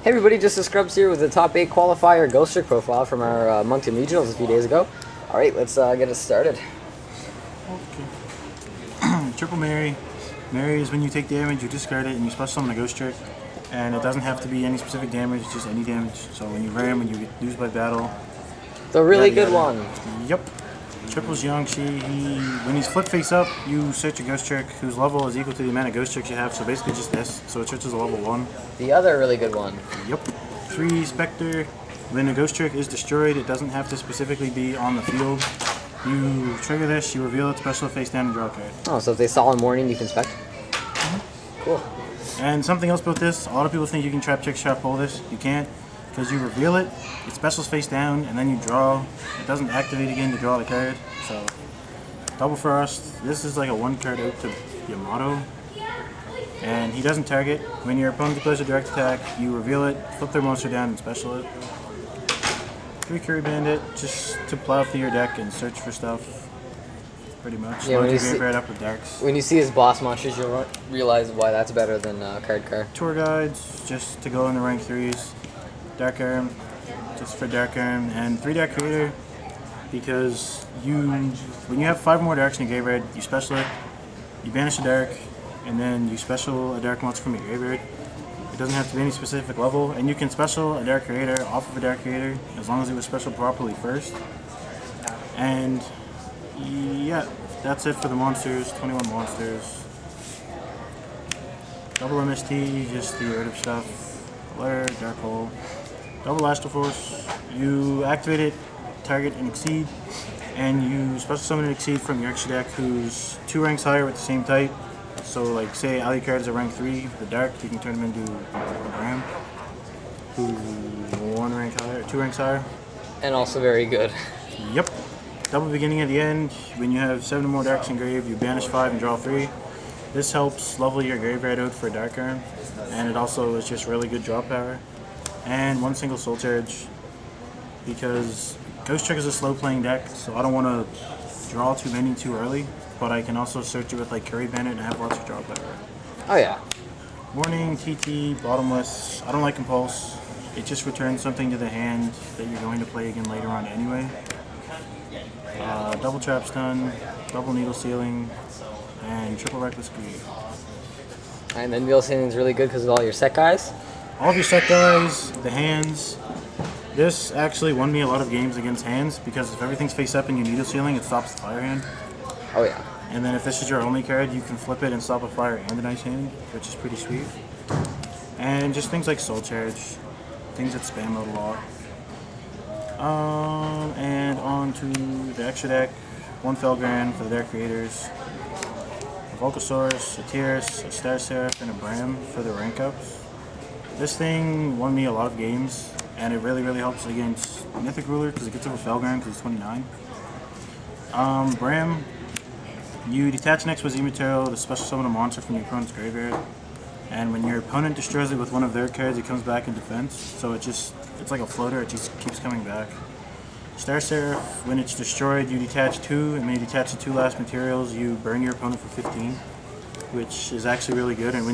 Hey everybody, just a Scrubs here with the top 8 qualifier Ghostrick profile from our Moncton regionals a few days ago. Alright, let's get it started. Okay. Triple Mary. Mary is when you take damage, you discard it, and you special summon a Ghostrick. And it doesn't have to be any specific damage, just any damage. So when you ram, when you lose by battle. The really good one. Yep. Triple's Yangshi. When he's flip face up, you search a Ghostrick whose level is equal to the amount of Ghostricks you have. So basically just this. So it searches a level 1. The other really good one. Yep. 3 Spectre. When a Ghostrick is destroyed, it doesn't have to specifically be on the field. You trigger this, you reveal it, special face down, and draw a card. Oh, so if they saw in morning, you can spec? Cool. And something else about this, a lot of people think you can trap, trick, trap, pull this. You can't, because you reveal it, it specials face down, and then you draw. It doesn't activate again to draw the card. So, double frost. This is like a 1 card out to Yamato. And he doesn't target. When your opponent declares a direct attack, you reveal it, flip their monster down, and special it. 3 Curry Bandit, just to plow through your deck and search for stuff. Pretty much. Yeah, right up with darks. When you see his boss monsters, you'll realize why that's better than card car. Tour Guides, just to go in the rank 3s. Dark Arm, just for Dark Arm. And 3 Dark Creator, because when you have 5 more darks in your graveyard, you special it, you banish a dark, and then you special a dark monster from your graveyard. It doesn't have to be any specific level, and you can special a Dark Creator off of a Dark Creator as long as it was special properly first. And yeah, that's it for the monsters. 21 monsters. Double MST, just the iterative stuff. Lair, Dark Hole. Double Astral Force. You activate it, target, and exceed, and you special summon an exceed from your extra deck who's 2 ranks higher with the same type. So, like, say Alucard is a rank 3, the Dark, you can turn him into a Bram, who's 1 rank higher, 2 ranks higher. And also very good. Yep. Double beginning at the end. When you have 7 or more darks in grave, you banish 5 and draw 3. This helps level your graveyard out for Dark Arm, and it also is just really good draw power. And 1 single soul charge, because Ghostrick is a slow playing deck, so I don't want to draw too many too early. But I can also search it with like Curry Bandit and have lots of draw power. Oh yeah. Warning, TT, bottomless. I don't like Impulse. It just returns something to the hand that you're going to play again later on anyway. Double Trap Stun, double Needle Sealing, and triple Reckless Greed. And then Needle Sealing is really good because of all your set guys? All of your set guys, the hands. This actually won me a lot of games against hands because if everything's face up and you Needle Sealing, it stops the fire hand. Oh yeah. And then if this is your only card, you can flip it and stop a fire and an ice hand, which is pretty sweet. And just things like Soul Charge, things that spam out a lot. And on to the extra deck, 1 Felgran for the Dark Creators, a Volcasaurus, a Tyrus, a Star Seraph, and a Bram for the rank ups. This thing won me a lot of games, and it really helps against Mythic Ruler because it gets over Felgran because it's 29. Bram. You detach next with Z-Material to special summon a monster from your opponent's graveyard. And when your opponent destroys it with one of their cards, it comes back in defense. So it's like a floater, it just keeps coming back. Star Seraph, when it's destroyed, you detach 2, and when you detach the 2 last materials, you burn your opponent for 15, which is actually really good. And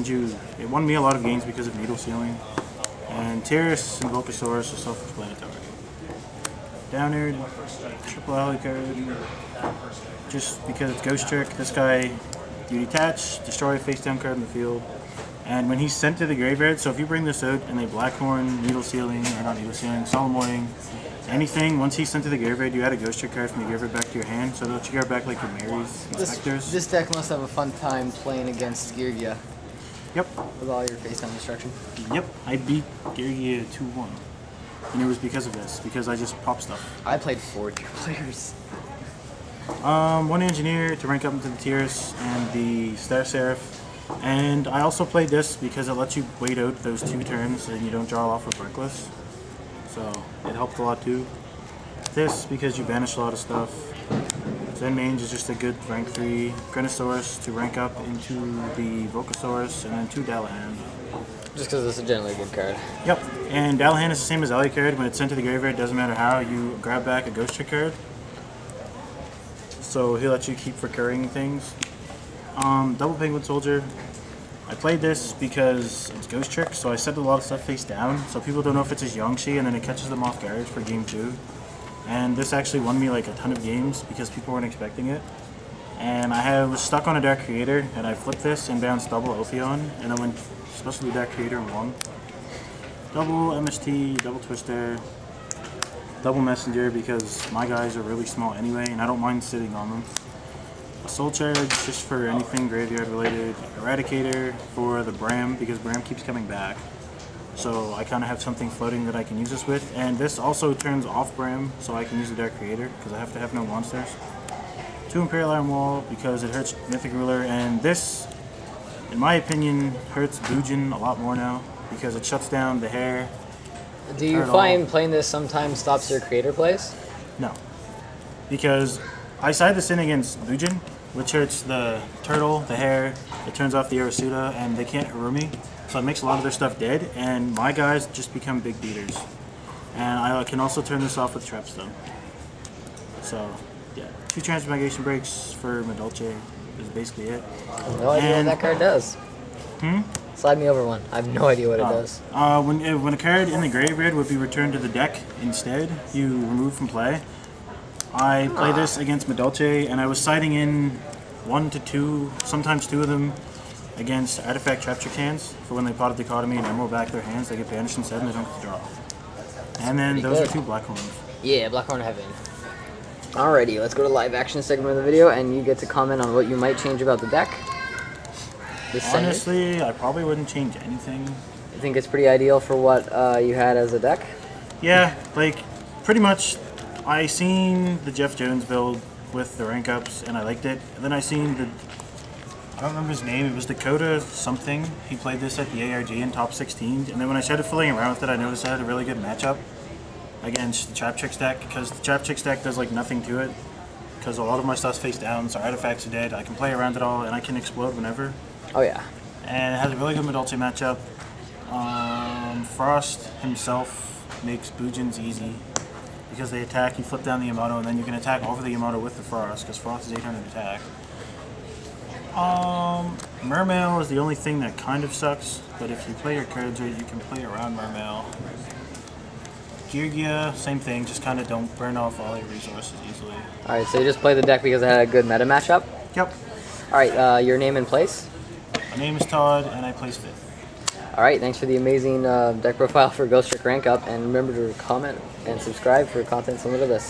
it won me a lot of games because of Needle Sealing. And Tyrus and Volcasaurus are self-explanatory. Downard, triple Alucard. Just because it's Ghostrick, this guy, you detach, destroy a face-down card in the field, and when he's sent to the graveyard, so if you bring this out and they Blackhorn, Needle Sealing, or not Needle Sealing, Solemn Warning, anything, once he's sent to the graveyard, you add a Ghostrick card from the graveyard back to your hand, so that you get back like your Marys and Specters. This deck must have a fun time playing against Girgia. Yep. With all your face-down destruction. Yep, I beat Girgia 2-1, and it was because of this, because I just pop stuff. I played 4 tier players. 1 Engineer to rank up into the Tiers and the Star Seraph. And I also played this because it lets you wait out those 2 turns and you don't draw off with Reckless. So it helped a lot too. This because you banish a lot of stuff. Zen Mange is just a good rank 3. Grenosaurus to rank up into the Volcasaurus, and then 2 Dallahan. Just because this is generally a good card. Yep, and Dallahan is the same as Alucard. When it's sent to the graveyard, it doesn't matter how, you grab back a Ghostrick card. So he'll let you keep recurring things. Double Penguin Soldier. I played this because it's Ghostrick, so I set a lot of stuff face down, so people don't know if it's his Yangshi, and then it catches them off guard for game 2. And this actually won me like a ton of games because people weren't expecting it. And I was stuck on a Dark Creator, and I flipped this and bounced double Ophion, and I went special Dark Creator and won. Double MST, double Twister, double Messenger because my guys are really small anyway, and I don't mind sitting on them. A Soul Charge just for anything graveyard related. Eradicator for the Bram because Bram keeps coming back. So I kind of have something floating that I can use this with. And this also turns off Bram, so I can use the Dark Creator because I have to have no monsters. 2 Imperial Iron Wall because it hurts Mythic Ruler. And this, in my opinion, hurts Bujin a lot more now because it shuts down the hair. Do you find playing this sometimes stops your creator plays? No. Because I side this in against Bujin, which hurts the turtle, the hare, it turns off the Arasuda, and they can't Harumi. So it makes a lot of their stuff dead, and my guys just become big beaters. And I can also turn this off with Trapstone. So, yeah. 2 Transmigration Breaks for Medolce is basically it. I have no idea what that card does. Slide me over one. I have no idea what it does. When a card in the graveyard would be returned to the deck instead, you remove from play. I play this against Medolce, and I was siding in 1 to 2, sometimes 2 of them, against Artifact Trap Trick hands for when they pot a Dichotomy and Emerald back their hands, they get banished instead and they don't get to draw. And then those are 2 Black Horns. Yeah, Blackhorn Heaven. Alrighty, let's go to live action segment of the video, and you get to comment on what you might change about the deck. Honestly, I probably wouldn't change anything. You think it's pretty ideal for what you had as a deck? Yeah, like, pretty much. I seen the Jeff Jones build with the rank ups, and I liked it. And then I seen the, I don't remember his name, it was Dakota something. He played this at the ARG in top 16. And then when I started filling around with it, I noticed I had a really good matchup against the Trap Tricks deck, because the Trap Tricks deck does like nothing to it. Because a lot of my stuff's face down, so artifacts are dead. I can play around it all, and I can explode whenever. Oh yeah. And it has a really good Medolce matchup. Frost himself makes Bujins easy. Because they attack, you flip down the Yamato, and then you can attack over the Yamato with the Frost, because Frost is 800 attack. Mermail is the only thing that kind of sucks, but if you play your cards right, you can play around Mermail. Geargia, same thing, just kind of don't burn off all your resources easily. Alright, so you just play the deck because it had a good meta matchup? Yep. Alright, your name and place? My name is Todd, and I place 5th. Alright, thanks for the amazing deck profile for Ghostrick Rank Up, and remember to comment and subscribe for content similar to this.